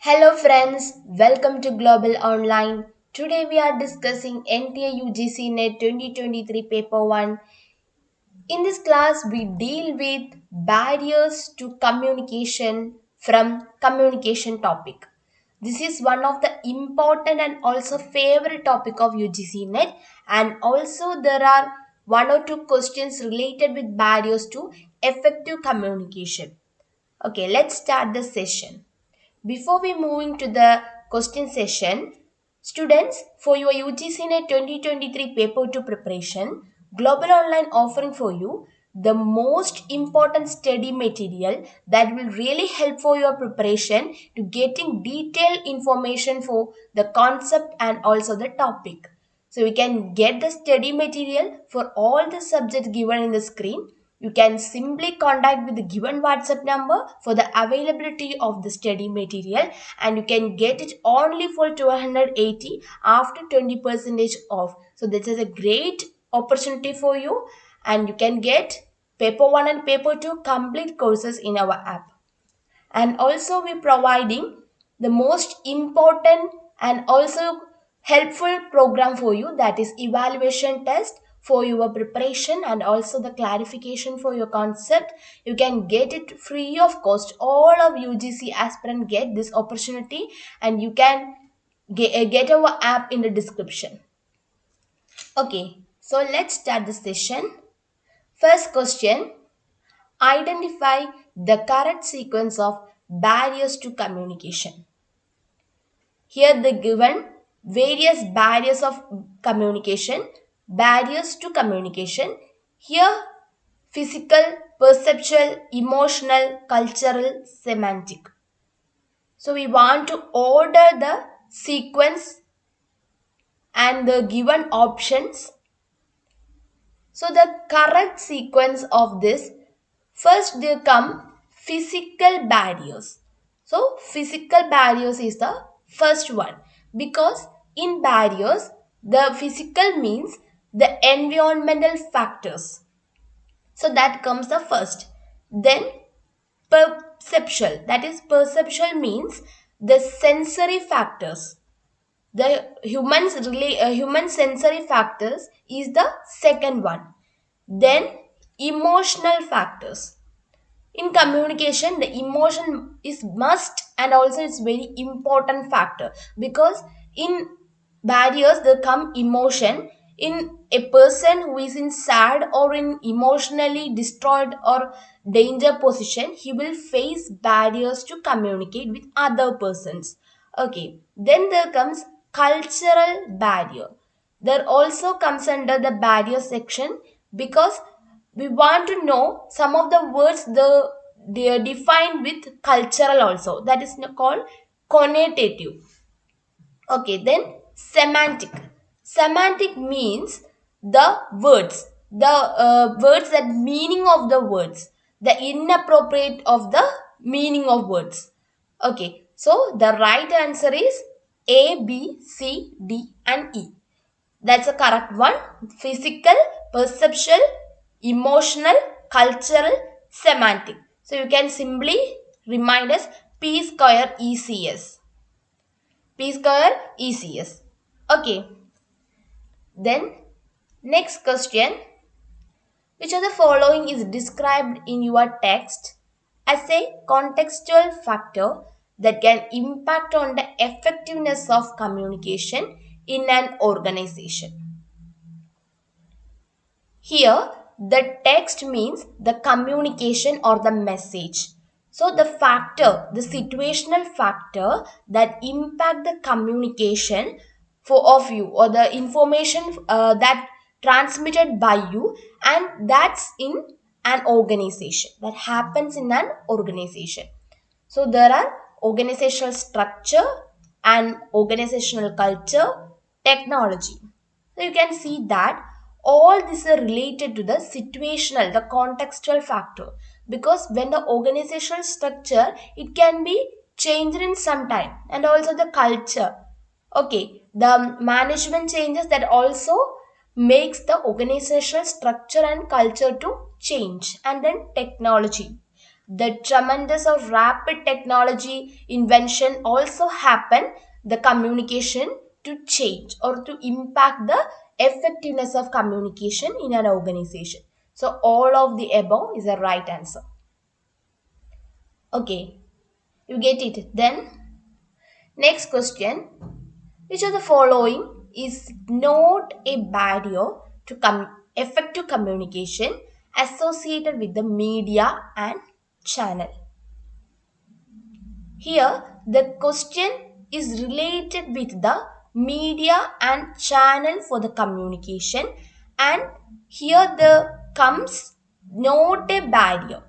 Hello friends, welcome to Global Online. Today we are discussing NTA UGC NET 2023 Paper 1. In this class we deal with barriers to communication from communication topic. This is one of the important and also favorite topic of UGC NET, and also there are one or two questions related with barriers to effective communication. Okay, let's start the session. Before we moving to the question session, students, for your UGC NET 2023 paper 2 preparation, Global Online offering for you the most important study material that will really help for your preparation to getting detailed information for the concept and also the topic. So we can get the study material for all the subjects given in the screen. You can simply contact with the given WhatsApp number for the availability of the study material, and you can get it only for 280 after 20% off. So this is a great opportunity for you, and you can get paper 1 and paper 2 complete courses in our app. And also we providing the most important and also helpful program for you, that is evaluation test for your preparation and also the clarification for your concept. You can get it free of cost. All of UGC aspirant get this opportunity, and you can get our app in the description. Okay, so let's start the session. First question: identify the correct sequence of barriers to communication. Here they given various barriers of communication, barriers to communication. Here physical, perceptual, emotional, cultural, semantic. So we want to order the sequence and the given options. So the correct sequence of this, first there come physical barriers. So physical barriers is the first one, because in barriers the physical means the environmental factors. So that comes the first. Then perceptual, that is perceptual means the sensory factors. The human sensory factors is the second one. Then emotional factors. In communication the emotion is must and also it's very important factor, because in barriers there come emotion. In a person who is in sad or in emotionally destroyed or danger position, he will face barriers to communicate with other persons. Okay, then there comes cultural barrier. There also comes under the barrier section, because we want to know some of the words they are defined with cultural also, that is called connotative. Okay, then semantic. Semantic means the words that meaning of the words, the inappropriate of the meaning of words. Okay, so the right answer is A, B, C, D, and E. That's a correct one. Physical, perceptual, emotional, cultural, semantic. So you can simply remind us P square ECS. P square ECS. Okay. Then next question. Which of the following is described in your text as a contextual factor that can impact on the effectiveness of communication in an organization? Here, the text means the communication or the message. So the factor, the situational factor that impact the communication for of you, or the information that transmitted by you, and that's in an organization, that happens in an organization. So there are organizational structure and organizational culture, technology. So you can see that all these are related to the situational, the contextual factor. Because when the organizational structure, it can be changed in some time, and also the culture. Okay, the management changes, that also makes the organizational structure and culture to change. And then technology, the tremendous of rapid technology invention also happen the communication to change or to impact the effectiveness of communication in an organization. So all of the above is the right answer. Okay, you get it. Then next question, which of the following is not a barrier to effective communication associated with the media and channel? Here, the question is related with the media and channel for the communication, and here the comes not a barrier.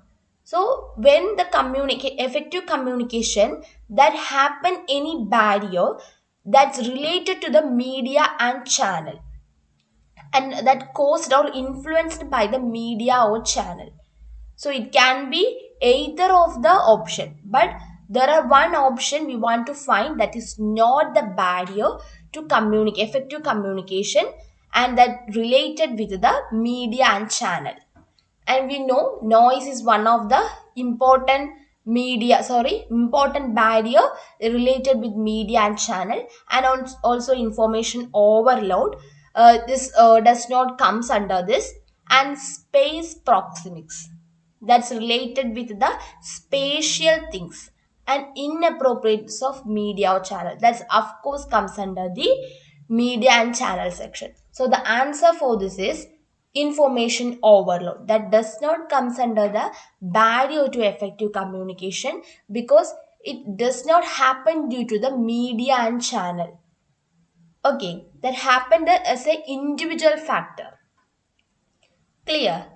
So, when the effective communication that happen any barrier that's related to the media and channel, and that caused or influenced by the media or channel. So it can be either of the option, but there are one option we want to find that is not the barrier to communicate effective communication and that related with the media and channel. And we know noise is one of the important barrier related with media and channel, and also information overload. This does not comes under this, and space proxemics that's related with the spatial things, and inappropriateness of media or channel that's of course comes under the media and channel section. So the answer for this is information overload. That does not comes under the barrier to effective communication because it does not happen due to the media and channel. Okay, that happened as an individual factor. Clear?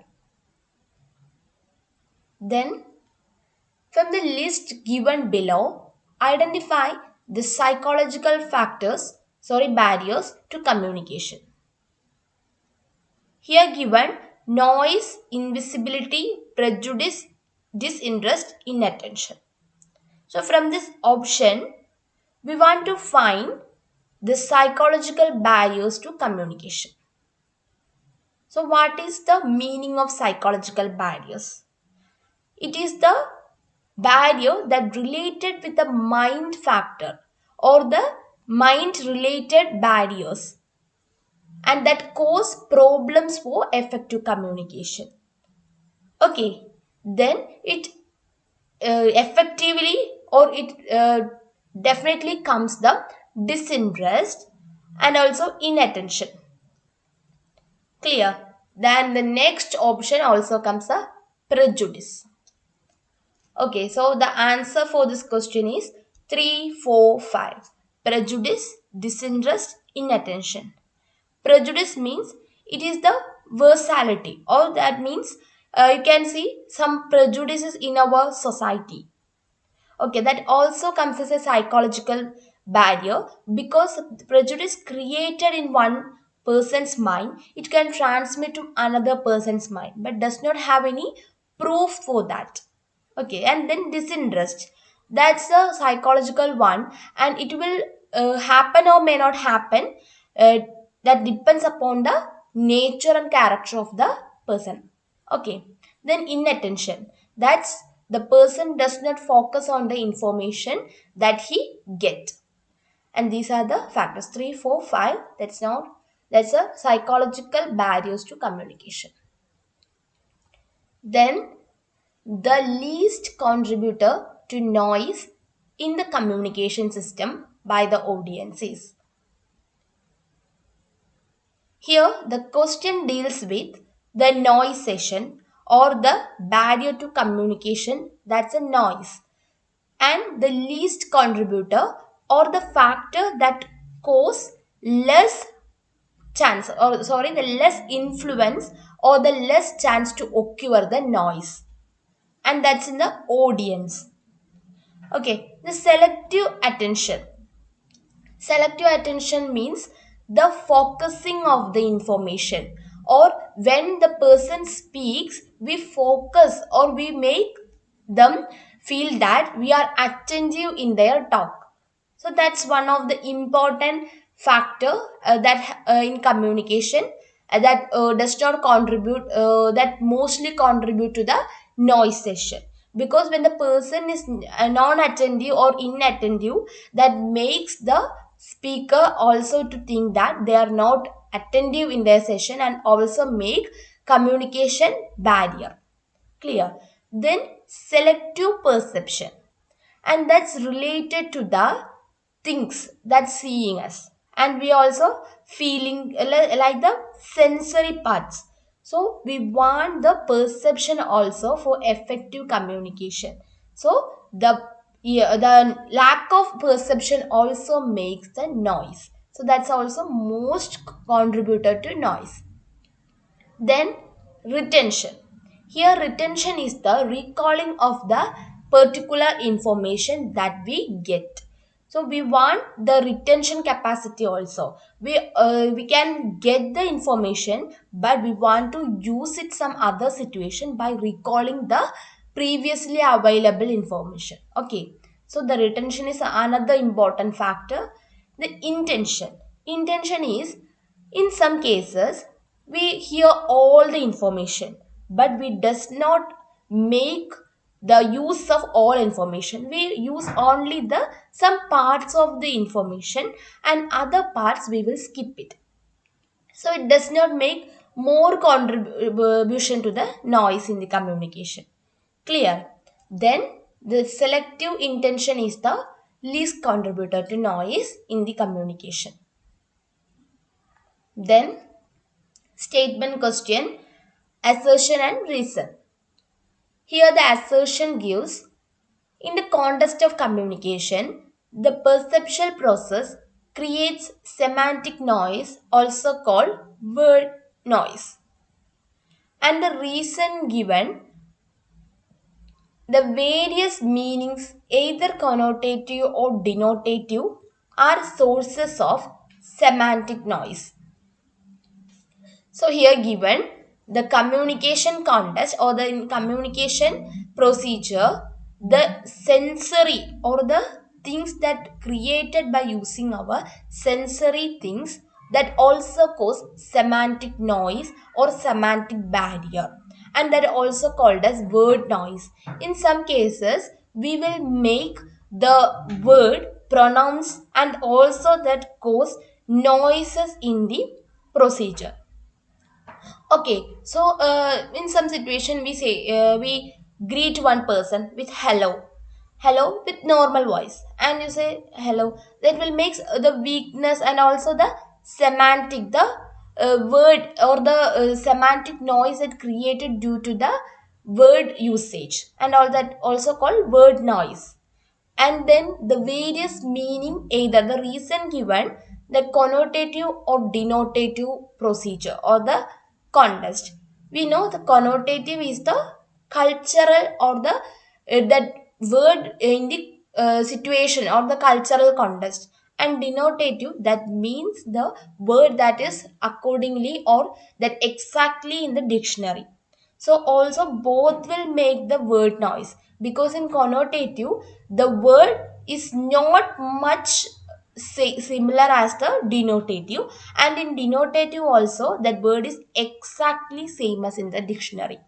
Then from the list given below, identify the barriers to communication. Here given noise, invisibility, prejudice, disinterest, inattention. So from this option, we want to find the psychological barriers to communication. So what is the meaning of psychological barriers? It is the barrier that related with the mind factor or the mind related barriers and that cause problems for effective communication. Okay, then it effectively or it definitely comes the disinterest and also inattention. Clear? Then the next option also comes a prejudice. Okay, so the answer for this question is 3, 4, 5. Prejudice, disinterest, inattention. Prejudice means it is the versality, or that means you can see some prejudices in our society. Okay, that also comes as a psychological barrier because prejudice created in one person's mind, it can transmit to another person's mind, but does not have any proof for that. Okay, and then disinterest, that's a psychological one, and it will happen or may not happen. Uh, that depends upon the nature and character of the person. Okay, then inattention, that's the person does not focus on the information that he get. And these are the factors 3, 4, 5. That's a psychological barriers to communication. Then the least contributor to noise in the communication system by the audience is. Here, the question deals with the noise session or the barrier to communication, that's a noise, and the least contributor or the factor that cause less chance or sorry the less influence or the less chance to occur the noise, and that's in the audience. Okay, the selective attention. Selective attention means the focusing of the information, or when the person speaks, we focus or we make them feel that we are attentive in their talk. So that's one of the important factor that in communication that does not contribute that mostly contribute to the noise session. because when the person is non-attentive or inattentive, that makes the speaker also to think that they are not attentive in their session and also make communication barrier. Clear? Then selective perception, and that's related to the things that seeing us, and we also feeling like the sensory parts. So we want the perception also for effective communication. So the, yeah, the lack of perception also makes the noise, so that's also most contributor to noise. Then retention. Here retention is the recalling of the particular information that we get. So we want the retention capacity also. We can get the information, but we want to use it some other situation by recalling the previously available information. Okay. So the retention is another important factor. The intention. Intention is, in some cases, we hear all the information, but we does not make the use of all information. We use only the some parts of the information, and other parts we will skip it. So it does not make more contribution to the noise in the communication. Clear? Then the selective intention is the least contributor to noise in the communication. Then statement question, assertion and reason. Here the assertion gives, in the context of communication, the perceptual process creates semantic noise, also called word noise. And the reason given, the various meanings, either connotative or denotative, are sources of semantic noise. So here given the communication context or the communication procedure, the sensory or the things that created by using our sensory things, that also cause semantic noise or semantic barrier, and that also called as word noise. In some cases we will make the word pronounce and also that cause noises in the procedure. Okay, so in some situation we say we greet one person with hello, hello with normal voice, and you say hello. That will make the weakness and also the semantic, the word or the semantic noise that created due to the word usage, and all that also called word noise. And then the various meaning, either the reason given, the connotative or denotative procedure or the context. We know the connotative is the cultural or the that word in the situation or the cultural context, and denotative, that means the word that is accordingly or that exactly in the dictionary. So also both will make the word noise, because in connotative the word is not much similar as the denotative, and in denotative also that word is exactly same as in the dictionary.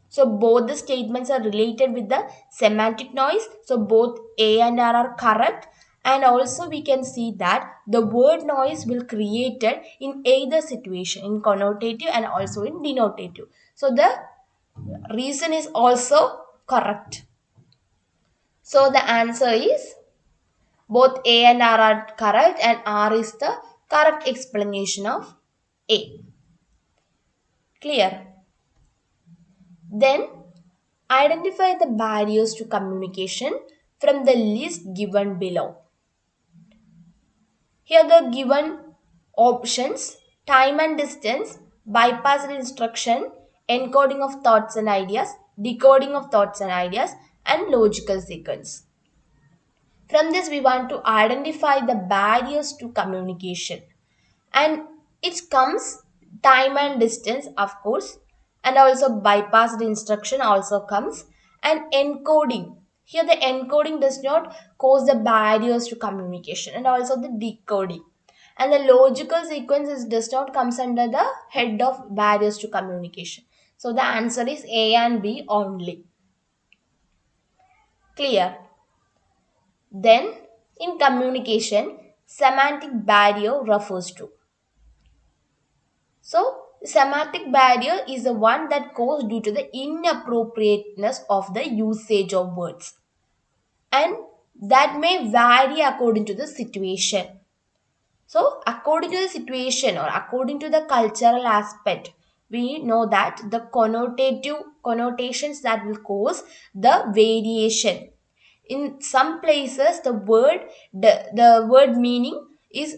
So both the statements are related with the semantic noise. So both A and R are correct. And also we can see that the word noise will created in either situation, in connotative and also in denotative. So the reason is also correct. So the answer is both A and R are correct, and R is the correct explanation of A. Clear? Then identify the barriers to communication from the list given below. Here the given options: time and distance, bypassed instruction, encoding of thoughts and ideas, decoding of thoughts and ideas, and logical sequence. From this, we want to identify the barriers to communication. And it comes time and distance, of course, and also bypassed instruction also comes, and encoding. Here, the encoding does not cause the barriers to communication, and also the decoding. And the logical sequences does not comes under the head of barriers to communication. So the answer is A and B only. Clear? Then, in communication, semantic barrier refers to. So, semantic barrier is the one that goes due to the inappropriateness of the usage of words, and that may vary according to the situation. So, according to the situation or according to the cultural aspect, we know that the connotative connotations that will cause the variation. In some places, the word meaning is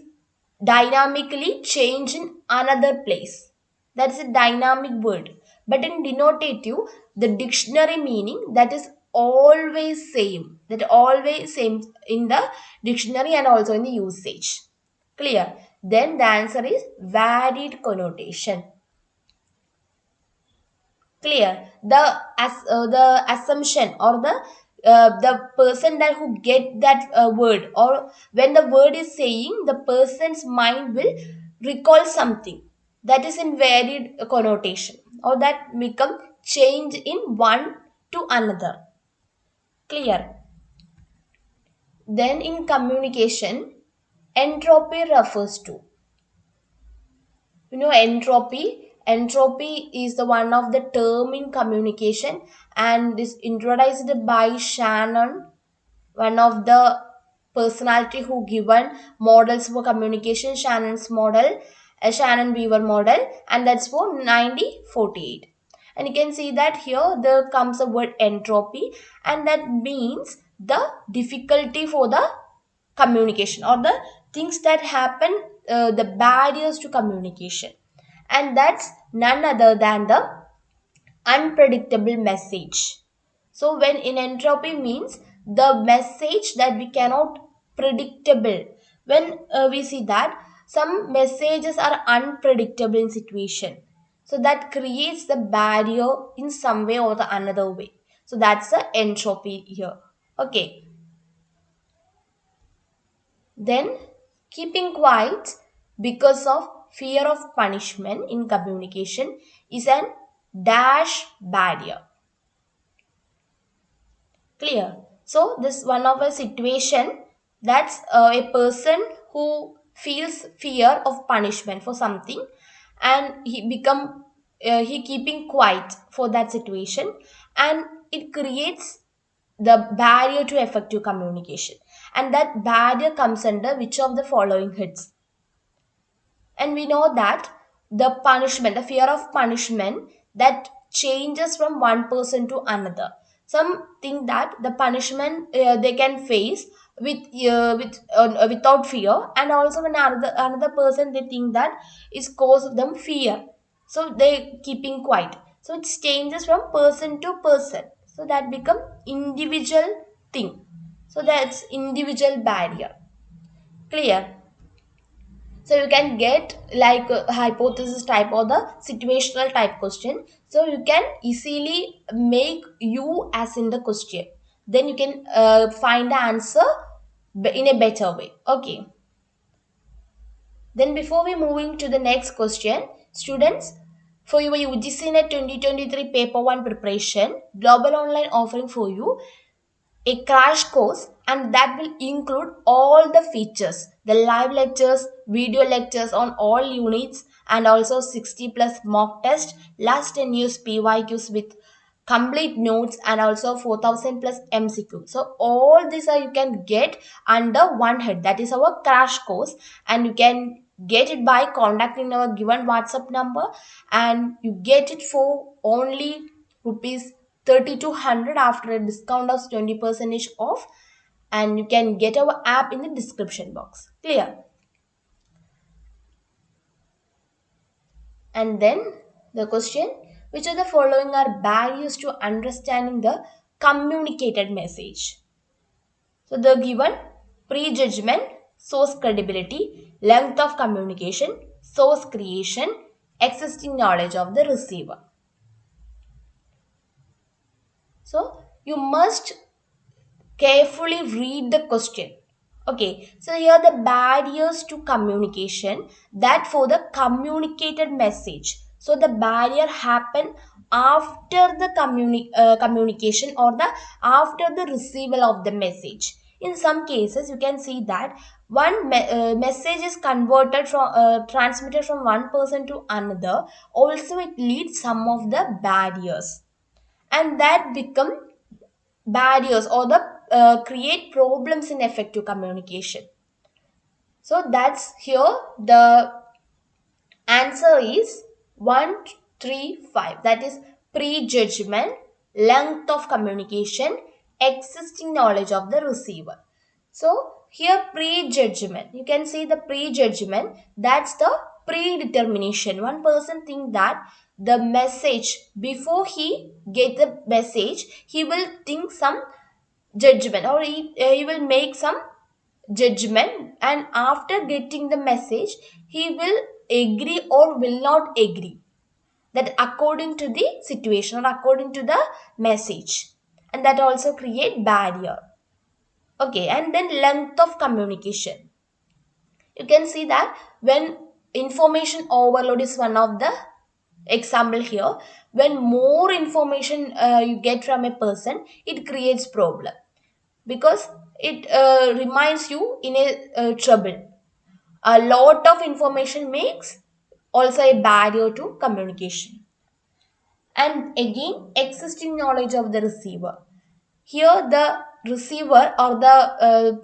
dynamically changed in another place. That is a dynamic word. But in denotative, the dictionary meaning that is always same. That always same in the dictionary and also in the usage. Clear? Then the answer is varied connotation. Clear? The assumption or the person that who get that word, or when the word is saying, the person's mind will recall something that is in varied connotation, or that become change in one to another. Clear? Then in communication, entropy refers to, entropy is the one of the term in communication, and is introduced by Shannon, one of the personality who given models for communication, Shannon's model, a Shannon Weaver model, and that's for 1948. And you can see that here there comes a word entropy, and that means the difficulty for the communication, or the things that happen, the barriers to communication, and that's none other than the unpredictable message. So when in entropy means the message that we cannot predictable, when we see that some messages are unpredictable in situation, so that creates the barrier in some way or the another way. So that's the entropy here. Okay. Then, keeping quiet because of fear of punishment in communication is an dash barrier. Clear? So, this one of a situation, that's a person who feels fear of punishment for something, and he keeping quiet for that situation, and it creates the barrier to effective communication, and that barrier comes under which of the following heads? And we know that the punishment, the fear of punishment, that changes from one person to another. Some think that the punishment they can face without fear, and also when another person they think that is cause them fear, so they keeping quiet. So it changes from person to person, so that become individual thing. So that's individual barrier. Clear? So you can get like a hypothesis type or the situational type question. So you can easily make you as in the question. Then you can find the answer in a better way. Okay. Then before we moving to the next question, students, for your UGC NET 2023 paper 1 preparation, global online offering for you a crash course, and that will include all the features, the live lectures, video lectures on all units, and also 60 plus mock test, last 10 years PYQs with complete notes, and also 4000 plus MCQ. So all these are you can get under one head, that is our crash course, and you can get it by contacting our given WhatsApp number, and you get it for only rupees 3200 after a discount of 20% off, and you can get our app in the description box. Clear? And then the question, which of the following are barriers to understanding the communicated message? So the given: prejudgment, source credibility, length of communication, source creation, existing knowledge of the receiver. So you must carefully read the question. Okay, so here the barriers to communication, that for the communicated message. So the barrier happen after the communication or the after the receival of the message. In some cases you can see that message is converted from transmitted from one person to another. Also it leads some of the barriers, and that become barriers or the create problems in effective communication. So that's here the answer is 135, that is prejudgment, length of communication, existing knowledge of the receiver. So here prejudgment, you can see the prejudgment, that's the predetermination. One person think that the message, before he get the message, he will think some judgment, or he will make some judgment, and after getting the message he will agree or will not agree, that according to the situation or according to the message, and that also create barrier. Okay, and then length of communication, you can see that when information overload is one of the example here. When more information you get from a person, it creates problem, because it reminds you in a trouble. A lot of information makes also a barrier to communication. And again, existing knowledge of the receiver. Here, the receiver or the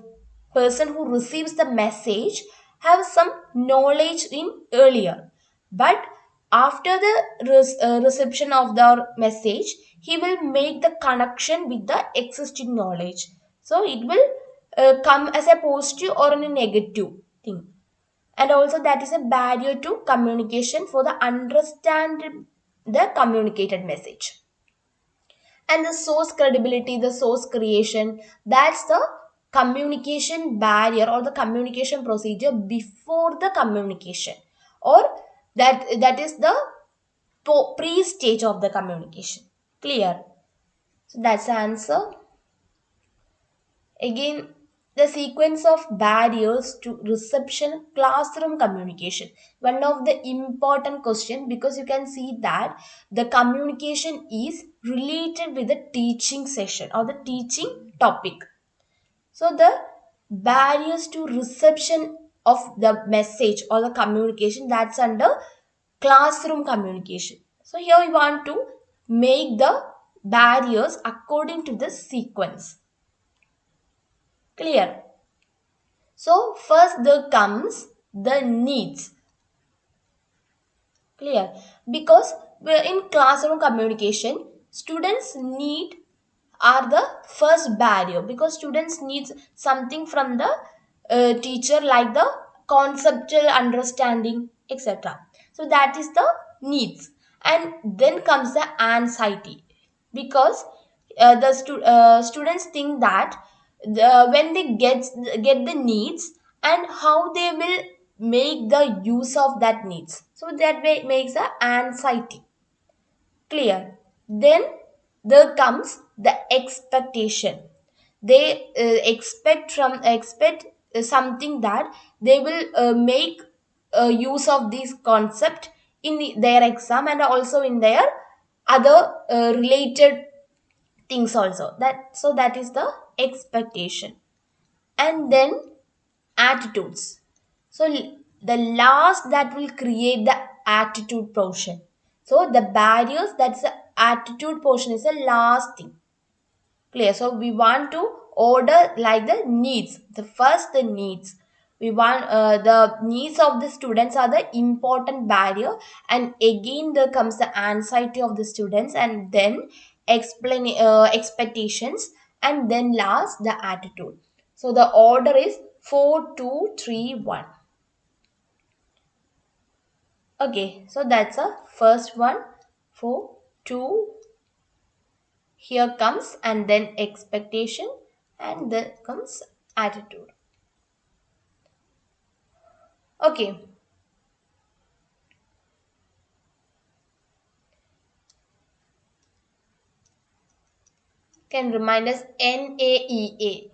person who receives the message have some knowledge in earlier, but after the reception of the message, he will make the connection with the existing knowledge. So it will come as a positive or a negative thing, and also that is a barrier to communication for the understand the communicated message. And the source credibility, the source creation, that's the communication barrier or the communication procedure before the communication, or that is the pre stage of the communication. Clear? So that's the answer. Again, the sequence of barriers to reception classroom communication. One of the important question, because you can see that the communication is related with the teaching session or the teaching topic. So the barriers to reception of the message or the communication, that's under classroom communication. So here we want to make the barriers according to the sequence. Clear? So first there comes the needs. Clear? Because we're in classroom communication, students need are the first barrier, because students needs something from the teacher, like the conceptual understanding, etc. So that is the needs. And then comes the anxiety, because students think that when they get the needs, and how they will make the use of that needs, so that way makes the anxiety. Clear? Then there comes the expectation. They expect something, that they will make use of this concept in their exam, and also in their other related things also. That is the expectation. And then attitudes. So the last that will create the attitude portion. So the barriers, that's the attitude portion, is the last thing. Clear? So we want to order like the needs. The first, the needs. We want the needs of the students are the important barrier, and again there comes the anxiety of the students, and then explain expectations, and then last the attitude. So the order is 4, 2, 3, 1. Okay, so that's a first one. 4, 2, here comes, and then expectation, and then comes attitude. Okay, can remind us NAEA.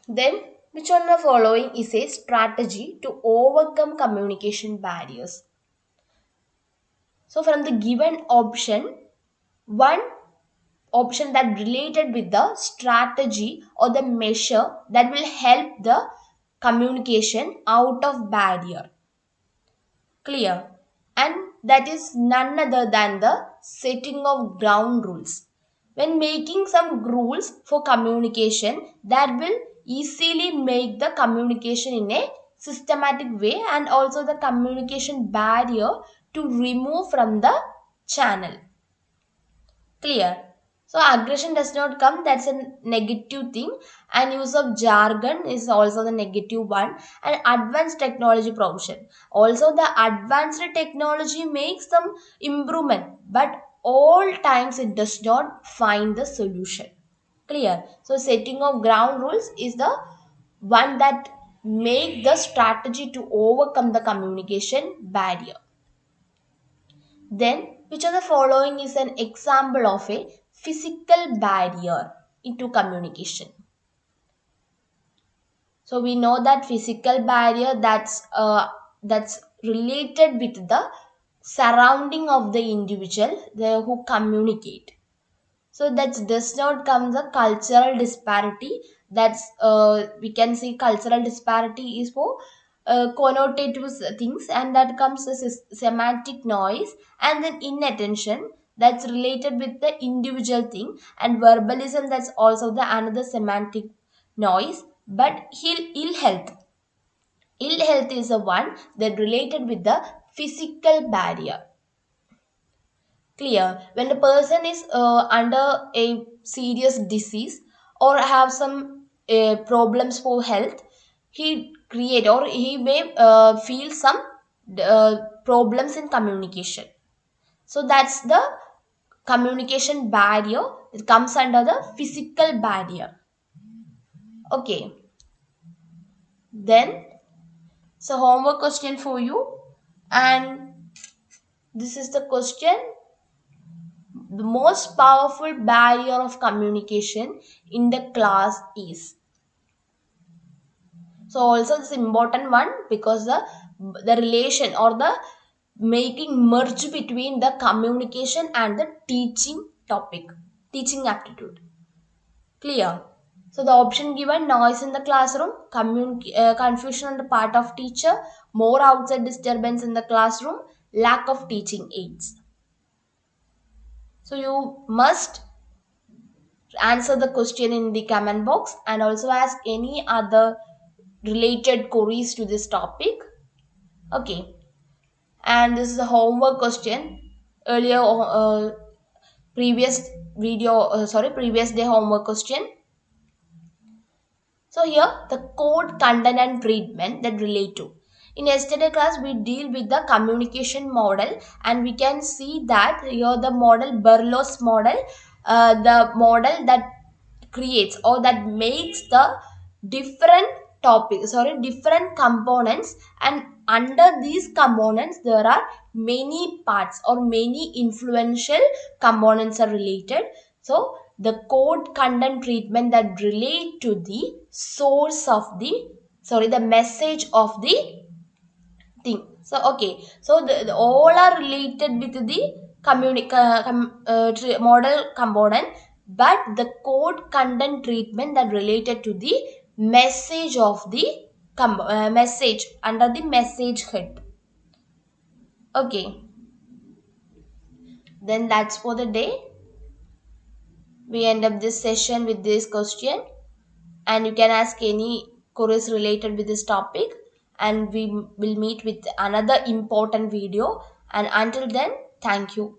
Then Which one of the following is a strategy to overcome communication barriers? So from the given option, one option that related with the strategy or the measure that will help the communication out of barrier. Clear? And that is none other than the setting of ground rules. When making some rules for communication, that will easily make the communication in a systematic way and also the communication barrier to remove from the channel. Clear? So aggression does not come, that's a negative thing, and use of jargon is also the negative one, and advanced technology provision. Also the advanced technology makes some improvement, but all times it does not find the solution. Clear? So setting of ground rules is the one that make the strategy to overcome the communication barrier. Then, which of the following is an example of a physical barrier into communication? So we know that physical barrier that's related with the surrounding of the individual who communicate. So that does not come the cultural disparity. That's we can see cultural disparity is for connotative things, and that comes as a semantic noise, and then inattention that's related with the individual thing, and verbalism that's also the another semantic noise. But ill health is the one that related with the physical barrier. Clear? When a person is under a serious disease or have some problems for health, he create or he may feel some problems in communication. So that's the communication barrier. It comes under the physical barrier. Okay, then so homework question for you, and this is the question: the most powerful barrier of communication in the class is. So also this important one, because the relation or the making merge between the communication and the teaching topic, teaching aptitude. Clear? So the option given: noise in the classroom, confusion on the part of teacher, more outside disturbance in the classroom, lack of teaching aids. So you must answer the question in the comment box and also ask any other related queries to this topic. Okay, and this is a homework question. Earlier previous previous day homework question. So here the code, content and treatment that relate to. In yesterday class we deal with the communication model, and we can see that here the model Berlow's model, the model that creates or that makes the different topics, different components, and under these components there are many parts or many influential components are related. So the code, content, treatment that relate to the source of the the message of the thing. So okay, so the all are related with the model component, but the code, content, treatment that related to the message of the message under the message head. Okay, then that's for the day. We end up this session with this question, and you can ask any queries related with this topic, and we will meet with another important video. And until then, thank you.